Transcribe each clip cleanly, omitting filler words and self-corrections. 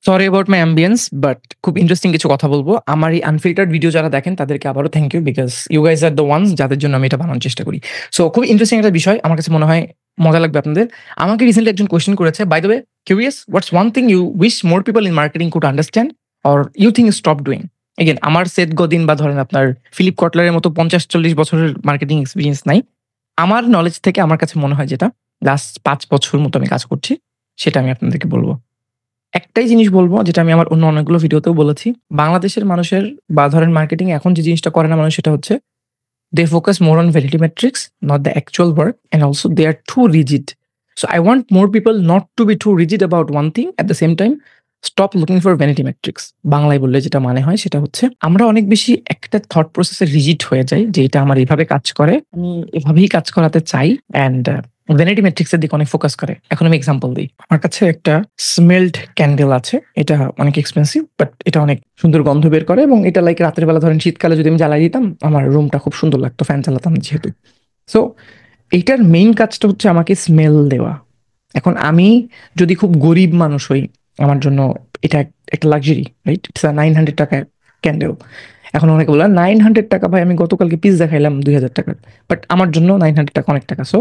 Sorry about my ambience, but খুব interesting কিছু কথা বলবো। আমার এই আনফিল্টার্ড ভিডিও যারা দেখেন তাদেরকে আবারও thank you, because you guys are the ones যাদের জন্য আমি এটা বানানোর চেষ্টা করি। সো খুব ইন্টারেস্টিং একটা বিষয়, আমার কাছে মনে হয় মজা লাগবে আপনাদের। আমাকে রিসেন্টলি একজন কোয়েশ্চেন করেছে, by the way curious, what's one thing you wish more people in marketing could understand or you think stop doing? Again, আমার সেট গদিন বা ধরেন আপনার ফিলিপ কটলারের মতো 50-40 বছরের মার্কেটিং এক্সপিরিয়েন্স নাই। আমার নলেজ থেকে আমার কাছে মনে হয় যেটা লাস্ট 5 বছর মতো আমি কাজ করছি, সেটা আমি আপনাদেরকে বলবো। একটাই জিনিস বলবো, যেটা আমি আমার অন্য অনেকগুলো ভিডিওতেও বলেছি। বাংলাদেশের মানুষের বা ধরেন মার্কেটিং এখন যে জিনিসটা করে না মানুষ, সেটা হচ্ছে they focus more on validity metrics, not the actual work, and also they are too rigid. So I want more people not to be too rigid about one thing, at the same time stop looking for vanity metrics. বাংলায় বললে যেটা মানে হয় সেটা হচ্ছে আমরা অনেক বেশি একটা থট প্রসেসে রিজিড হয়ে যাই, যে এটা আমার এভাবে কাজ করে, আমি এভাবেই কাজ করাতে চাই, অ্যান্ড ভ্যানিটি মেট্রিক্স এর দিকে অনেক ফোকাস করে। এখন আমি এক্সাম্পল দিই। আমার কাছে একটা স্মেলড ক্যান্ডেল আছে, এটা অনেক এক্সপেন্সিভ, বাট এটা অনেক সুন্দর গন্ধ বের করে, এবং এটা লাইক রাতের বেলা ধরেন শীতকালে যদি আমি জ্বালাই দিতাম আমার রুমটা খুব সুন্দর লাগতো, ফ্যান চালাতাম যেহেতু। সো এইটার মেইন কাজটা হচ্ছে আমাকে স্মেল দেওয়া। এখন আমি যদি খুব গরিব মানুষ হই, আমার জন্য এটা একটা লাক্সারি, রাইট? ইটস আ 900 টাকা ক্যান্ডেল। এখন অনেকে বললাম 900 টাকা, ভাই আমি গতকালকে পিৎজা খাইলাম 2000 টাকার, বাট আমার জন্য 900 টাকা অনেক টাকা। সো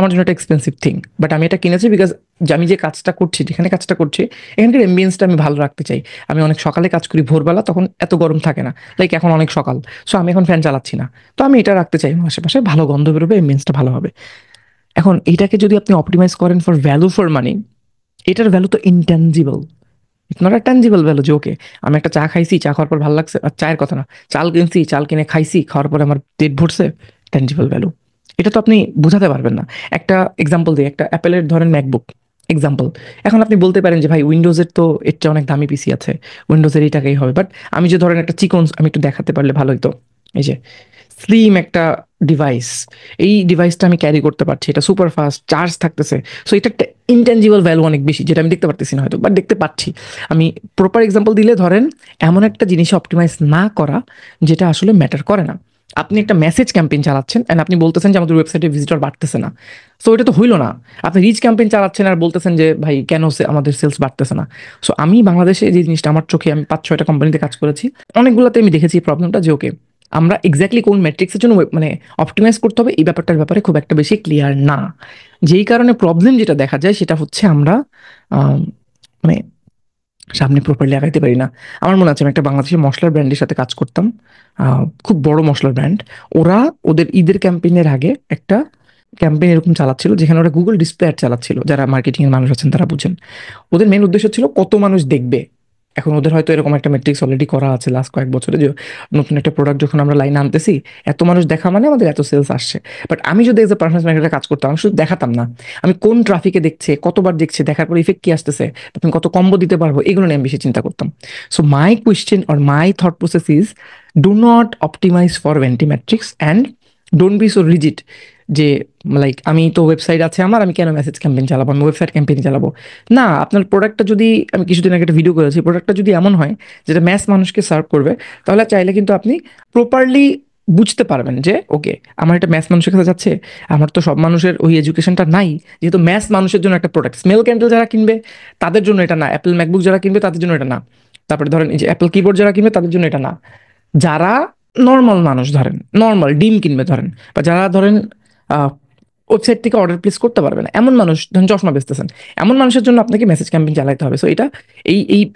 আমার জন্য একটা এক্সপেন্সিভ থিং, বাট আমি এটা কিনেছি বিকজ আমি যে কাজটা করছি, যেখানে কাজটা করছি, এখানকার এম্বিয়েন্সটা আমি ভালো রাখতে চাই। আমি অনেক সকালে কাজ করি, ভোরবেলা, তখন এত গরম থাকে না, লাইক এখন অনেক সকাল। সো আমি এখন ফ্যান চালাচ্ছি না, তো আমি এটা রাখতে চাই আমার আশেপাশে, ভালো গন্ধ বেরোবে, এম্বিয়েন্সটা ভালো হবে। এখন এইটাকে যদি আপনি অপটিমাইজ করেন ফর ভ্যালু ফর মানি, এটার ভ্যালু তো intangible, it's not a tangible value, যে ওকে আমি একটা চা খাইছি, চা খাওয়ার পর ভালো লাগছে, আর চায়ের কথা না, চাল কিনছি, চাল কিনে খাইছি, খাওয়ার পরে আমার পেট ভরছে, ট্যাঞ্জিবল ভ্যালু। এটা তো আপনি বুঝাতে পারবেন না। একটা এক্সাম্পল দিই, একটা অ্যাপেলের ধরেন ম্যাকবুক এক্সাম্পল। এখন আপনি বলতে পারেন যে ভাই উইন্ডোজের তো এর চেয়ে অনেক দামি পিসি আছে, উইন্ডোজের এই টাকাই হবে, বাট আমি যে ধরেন একটা চিকন, আমি একটু দেখাতে পারলে ভালো হতো, এই যে স্লিম একটা ডিভাইস, এই ডিভাইসটা আমি ক্যারি করতে পারছি, এটা সুপার ফাস্ট চার্জ থাকতেছে। সো এটা একটা ইনট্যাঞ্জিবল ভ্যালু অনেক বেশি, যেটা আমি দেখতে পারতেছি না হয়তো, বাট দেখতে পাচ্ছি। আমি প্রপার এক্সাম্পল দিলে ধরেন এমন একটা জিনিস অপটিমাইজ না করা যেটা আসলে ম্যাটার করে না। আপনি একটা মেসেজ ক্যাম্পেইন চালাচ্ছেন অ্যান্ড আপনি বলতেছেন যে আমাদের ওয়েবসাইটে ভিজিটর বাড়তেছে না, সো এটা তো হইলো না। আপনি রিচ ক্যাম্পেইন চালাচ্ছেন আর বলতেছেন যে ভাই কেন আমাদের সেলস বাড়তেছে না। সো আমি বাংলাদেশে যে জিনিসটা আমার চোখে, আমি 5-6টা কোম্পানিতে কাজ করেছি, অনেকগুলোতে আমি দেখেছি এই প্রবলেমটা, যে ওকে আমরা এক্স্যাক্টলি কোন ম্যাট্রিক্সের জন্য মানে অপটিমাইজ করতে হবে, এই ব্যাপারটার ব্যাপারে খুব একটা বেশি ক্লিয়ার না। যেই কারণে প্রবলেম যেটা দেখা যায় সেটা হচ্ছে আমরা মানে সামনে প্রপারলি আগাইতে পারি না। আমার মনে আছে আমি একটা বাংলাদেশের মশলার ব্র্যান্ডের সাথে কাজ করতাম, খুব বড় মশলার ব্র্যান্ড। ওরা ওদের ঈদের ক্যাম্পেইনের আগে একটা ক্যাম্পেইন এরকম চালাচ্ছিল, যেখানে ওরা গুগল ডিসপ্লে অ্যাড চালাচ্ছিল। যারা মার্কেটিংয়ের মানুষ আছেন তারা বুঝেন, ওদের মেন উদ্দেশ্য ছিল কত মানুষ দেখবে। এখন ওদের হয়তো এরকম একটা মেট্রিক্স অলরেডি করা আছে লাস্ট কয়েক বছরে, যে নতুন একটা প্রোডাক্ট যখন আমরা লাইনে আনতেছি, এত মানুষ দেখা মানে আমাদের এত সেলস আসছে। বাট আমি যদি এজ এ পারফরমেন্স মার্কেটার কাজ করতাম, আমি শুধু দেখাতাম না, আমি কোন ট্রাফিকে দেখছে, কতবার দেখছে, দেখার পর ইফেক্ট কি আসতেছে, তুমি কত কম্বো দিতে পারবো, এগুলো নিয়ে আমি বেশি চিন্তা করতাম। So my question or my thought process is, do not optimize for vanity metrics and don't be so rigid, যে লাইক আমি তো ওয়েবসাইট আছে আমার, আমি কেন মেসেজ ক্যাম্পেইন চালাবো, আমি ওয়েবসাইট ক্যাম্পেইন চালাবো না। আপনার প্রোডাক্টটা যদি, আমি কিছুদিন আগে একটা ভিডিও করেছি, প্রোডাক্টটা যদি এমন হয় যেটা ম্যাস মানুষকে সার্ভ করবে, তাহলে চাইলে কিন্তু আপনি প্রপারলি বুঝতে পারবেন যে ওকে আমার এটা ম্যাস মানুষের কাছে যাচ্ছে। আমার তো সব মানুষের ওই এডুকেশনটা নাই, যেহেতু ম্যাস মানুষের জন্য একটা প্রোডাক্ট, স্মেল ক্যান্ডেল যারা কিনবে তাদের জন্য এটা না, অ্যাপেল ম্যাকবুক যারা কিনবে তাদের জন্য এটা না, তারপরে ধরেন এই যে অ্যাপেল কিবোর্ড যারা কিনবে তাদের জন্য এটা না। যারা নর্মাল মানুষ, ধরেন নর্মাল ডিম কিনবে ধরেন, বা যারা ধরেন ওয়েবসাইট থেকে অর্ডার প্লেস করতে পারবে না, এমন মানুষ, ধরেন চশমা বেচতেছেন, এমন মানুষের জন্য আপনাকে মেসেজ ক্যাম্পেইন চালাতে হবে। সো এটা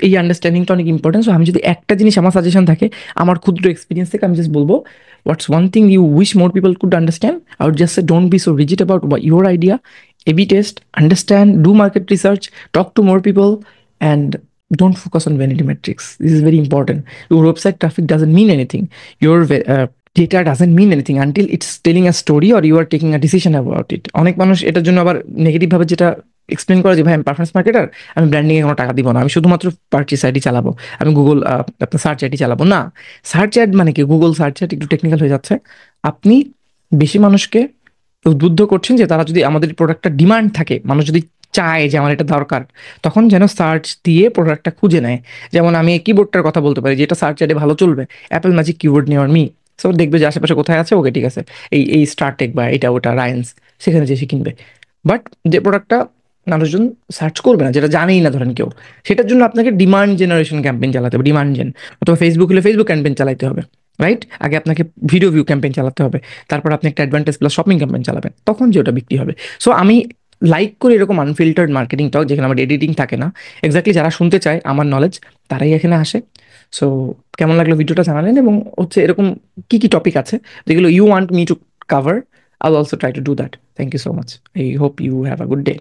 এই আন্ডারস্ট্যান্ডিংটা অনেক ইম্পর্টেন্ট। সো আমি যদি একটা জিনিস, আমার সাজেশন থাকে, আমার ক্ষুদ্র এক্সপিরিয়েন্স থেকে আমি জাস্ট বলবো, what's one thing you wish more people could understand, I would just say don't be so rigid about your idea, A B test, understand, do market research, talk to more people, and don't focus on vanity metrics. This is very important. Your website traffic doesn't mean anything. Your data doesn't mean anything until it's telling a story or you are taking a decision about it. অনেক মানুষ এটার জন্য আবার negative ভাবে যেটা explain করে যে ভাই আমি পারফরমেন্স মার্কেটার, আমি ব্র্যান্ডিং এ কোনো টাকা দিব না, আমি শুধুমাত্র পারচেস আইডি চালাবো, আমি গুগল আপনার সার্চ আইডি চালাবো না। সার্চ অ্যাড মানে কি? গুগল সার্চ অ্যাড একটু টেকনিক্যাল হয়ে যাচ্ছে। আপনি বেশি মানুষকে উদ্বুদ্ধ করছেন যে তারা যদি আমাদের প্রোডাক্টটা ডিমান্ড থাকে, মানুষ যদি চায় যে আমার এটা দরকার, তখন যেন সার্চ দিয়ে প্রোডাক্টটা খুঁজে নেয়। যেমন আমি এই কিবোর্ডটার কথা বলতে পারি, যেটা সার্চ অ্যাডে ভালো চলবে, Apple magic keyboard near me. So দেখবে যে আশেপাশে কোথায় আছে, ওকে ঠিক আছে, এই স্টারটেক বা এটা ওটা রায়েন্স, সেখানে যে সে কিনবে। বাট যে প্রোডাক্টটা মানুষজন সার্চ করবে না, যেটা জানেই না ধরেন কেউ। সেটার জন্য আপনাকে ডিমান্ড জেনারেশন ক্যাম্পেইন চালাতে হবে, ডিমান্ড জেন। অথবা ফেসবুক হলে ফেসবুক ক্যাম্পেইন চালাতে হবে, রাইট? আগে আপনাকে ভিডিও ভিউ ক্যাম্পেইন চালাতে হবে, তারপর আপনি একটা অ্যাডভান্টেজ প্লাস শপিং ক্যাম্পেইন চালাবেন, তখন যে ওটা বিক্রি হবে। সো আমি লাইক করি এরকম আনফিল্টার্ড মার্কেটিং টক, যেখানে আমার এডিটিং থাকে না। এক্স্যাক্টলি যারা শুনতে চায় আমার নলেজ, তারাই এখানে আসে। সো কেমন লাগলো ভিডিওটা জানালেন, এবং হচ্ছে এরকম কি কি টপিক আছে যেগুলো you want me to cover, I'll also try to do that. Thank you so much. I hope you have a good day.